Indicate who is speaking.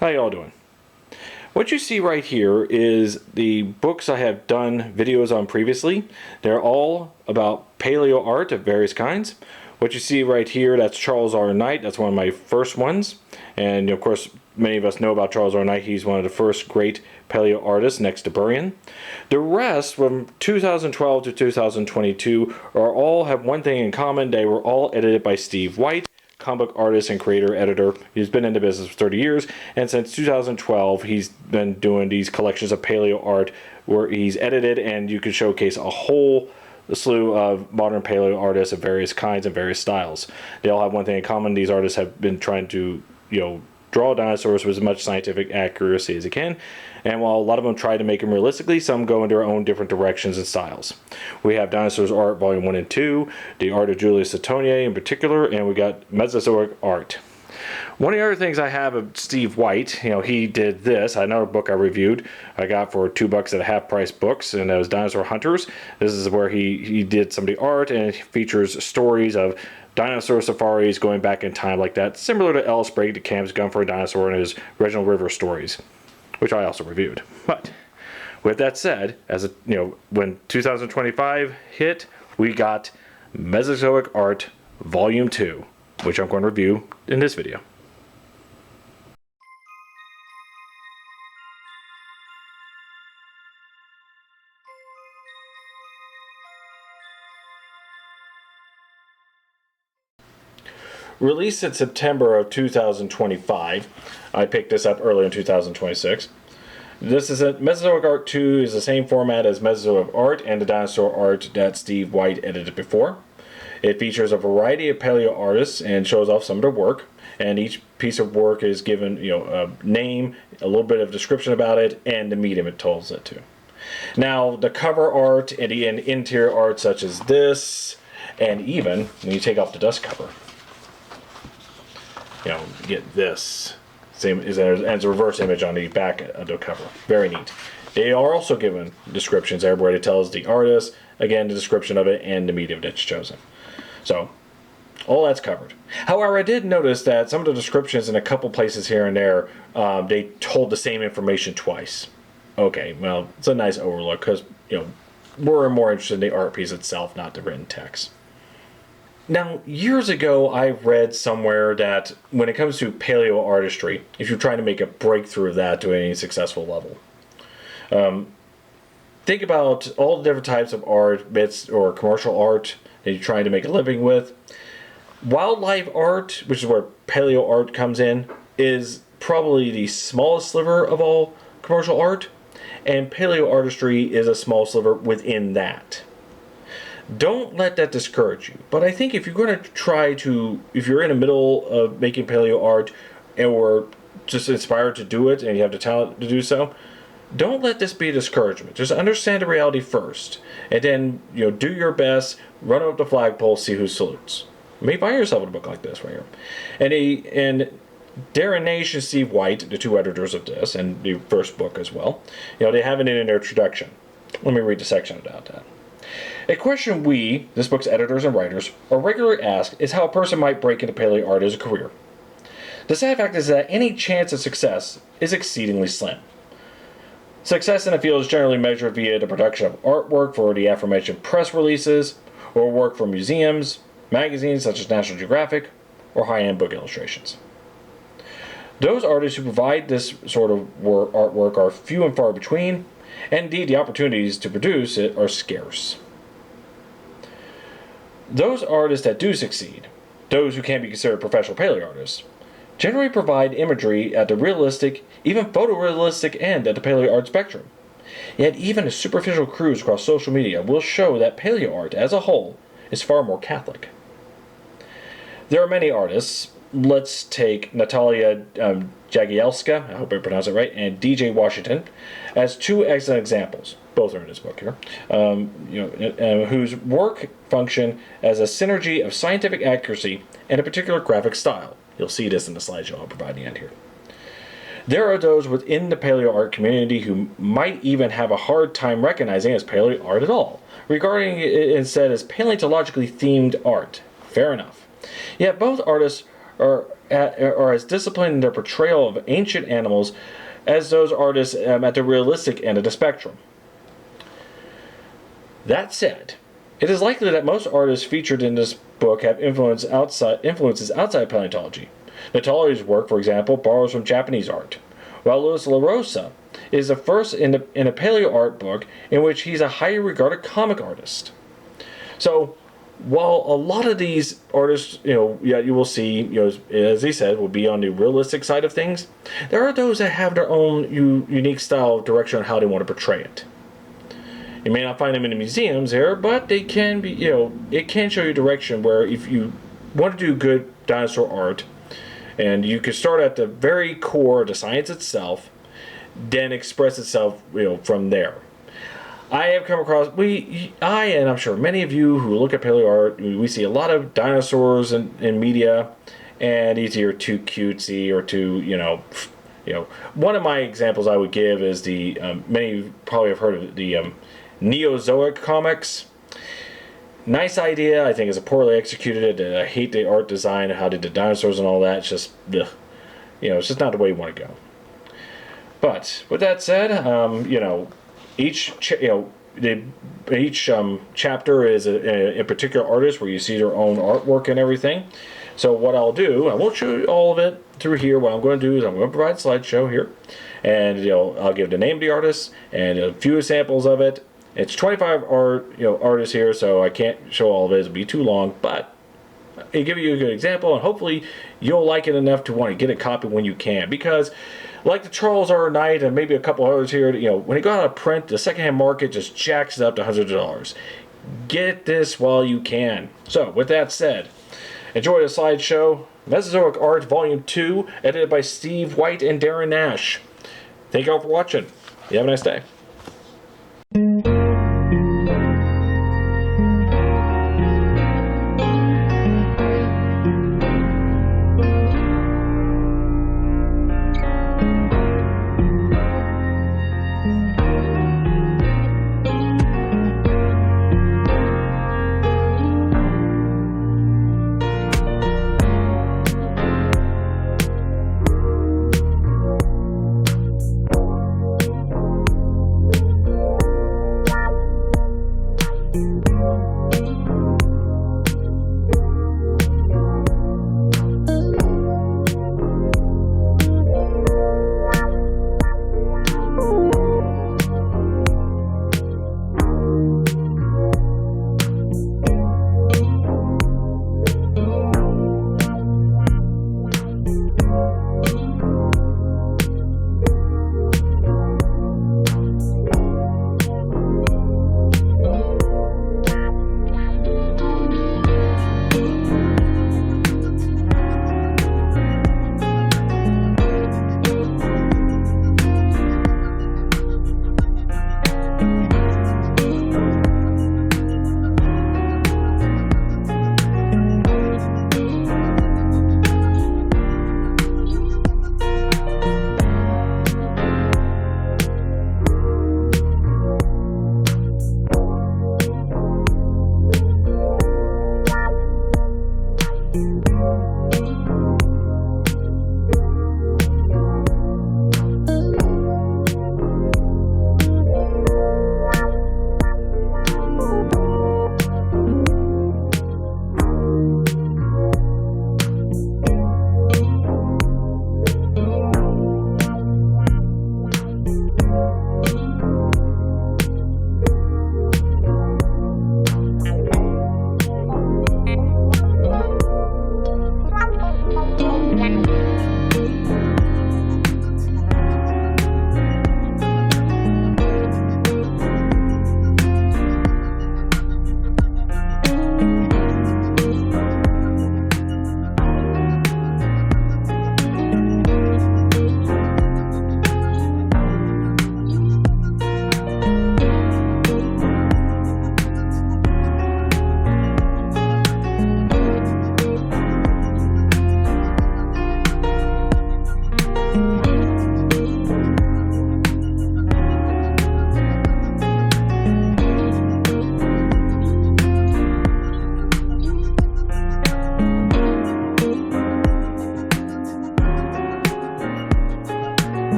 Speaker 1: How y'all doing? What you see right here is the books I have done videos on previously. They're all about paleo art of various kinds. What you see right here, that's Charles R. Knight. That's one of my first ones. And of course, many of us know about Charles R. Knight. He's one of the first great paleo artists next to Darren. The rest, from 2012 to 2022, all have one thing in common. They were all edited by Steve White, comic book artist and creator editor. He's been in the business for 30 years, and since 2012 he's been doing these collections of paleo art where he's edited, and you can showcase a whole slew of modern paleo artists of various kinds and various styles. They all have one thing in common: these artists have been trying to draw dinosaurs with as much scientific accuracy as they can, and while a lot of them try to make them realistically, some go in their own different directions and styles. We have Dinosaurs Art Volume 1 and 2, the art of Julius Sautonier in particular, and we got Mesozoic art. One of the other things I have of Steve White, he did this. Another book I reviewed, I got for $2 at half price books, and that was Dinosaur Hunters. This is where he did some of the art, and it features stories of dinosaur safaris going back in time like that, similar to Ellis Bragg to Cam's Gun for a Dinosaur and his Reginald River stories, which I also reviewed. But with that said, when 2025 hit, we got Mesozoic Art Volume 2, which I'm going to review in this video. Released in September of 2025, I picked this up early in 2026. Mesozoic Art 2 is the same format as Mesozoic Art and the dinosaur art that Steve White edited before. It features a variety of paleo artists and shows off some of their work. And each piece of work is given, a name, a little bit of description about it, and the medium it tells it to. Now, the cover art and the interior art, such as this, and even when you take off the dust cover, you get this. Same as a reverse image on the back of the cover. Very neat. They are also given descriptions there where it tells the artist, again, the description of it and the medium that's chosen. So, all that's covered. However, I did notice that some of the descriptions in a couple places here and there, they told the same information twice. Okay, well, it's a nice overlook because, we're more interested in the art piece itself, not the written text. Now, years ago, I read somewhere that when it comes to paleo artistry, if you're trying to make a breakthrough of that to any successful level, think about all the different types of art, bits or commercial art that you're trying to make a living with. Wildlife art, which is where paleo art comes in, is probably the smallest sliver of all commercial art, and paleo artistry is a small sliver within that. Don't let that discourage you. But I think if you're going to if you're in the middle of making paleo art or just inspired to do it and you have the talent to do so, don't let this be a discouragement. Just understand the reality first. And then, do your best, run up the flagpole, see who salutes. You may find yourself in a book like this right here. And Darren, Naish, and Steve White, the two editors of this, and the first book as well, they have it in their introduction. Let me read the section about that. A question we, this book's editors and writers, are regularly asked is how a person might break into paleo art as a career. The sad fact is that any chance of success is exceedingly slim. Success in the field is generally measured via the production of artwork for the aforementioned press releases, or work for museums, magazines such as National Geographic, or high-end book illustrations. Those artists who provide this sort of artwork are few and far between, and indeed the opportunities to produce it are scarce. Those artists that do succeed, those who can be considered professional paleo artists, generally provide imagery at the realistic, even photorealistic end of the paleo art spectrum. Yet even a superficial cruise across social media will show that paleo art as a whole is far more Catholic. There are many artists. Let's take Natalia Jagielska, I hope I pronounced it right, and DJ Washington as two excellent examples. Both are in this book here. Whose work function as a synergy of scientific accuracy and a particular graphic style. You'll see this in the slideshow I'll provide at the end here. There are those within the paleo art community who might even have a hard time recognizing it as paleo art at all, regarding it instead as paleontologically themed art. Fair enough. Yet both artists are as disciplined in their portrayal of ancient animals as those artists at the realistic end of the spectrum. That said, it is likely that most artists featured in this book have influences outside paleontology. Natali's work, for example, borrows from Japanese art, while Louis LaRosa is the first in a paleo art book in which he's a highly regarded comic artist. So, while a lot of these artists, you will see, as he said, will be on the realistic side of things, there are those that have their own unique style of direction on how they want to portray it. You may not find them in the museums here, but they can be, it can show you direction where if you want to do good dinosaur art, and you can start at the very core of the science itself, then express itself, from there. I have come across, and I'm sure many of you who look at paleo art, we see a lot of dinosaurs in media, and it's either too cutesy or too, one of my examples I would give is many probably have heard of the Mesozoic comics. Nice idea. I think it's a poorly executed. I hate the art design, how they did dinosaurs and all that. It's just, it's just not the way you want to go. But with that said, each chapter is a particular artist where you see their own artwork and everything. So what I'll do, I won't show you all of it through here. What I'm going to do is I'm going to provide a slideshow here, and I'll give the name of the artist and a few examples of it. It's 25 artists here, so I can't show all of it. It'll be too long, but it'll give you a good example, and hopefully you'll like it enough to want to get a copy when you can. Because, like the Charles R. Knight and maybe a couple others here, when it got out of print, the secondhand market just jacks it up to hundreds of dollars. Get this while you can. So, with that said, enjoy the slideshow. Mesozoic Art Volume 2, edited by Steve White and Darren Naish. Thank you all for watching. You have a nice day.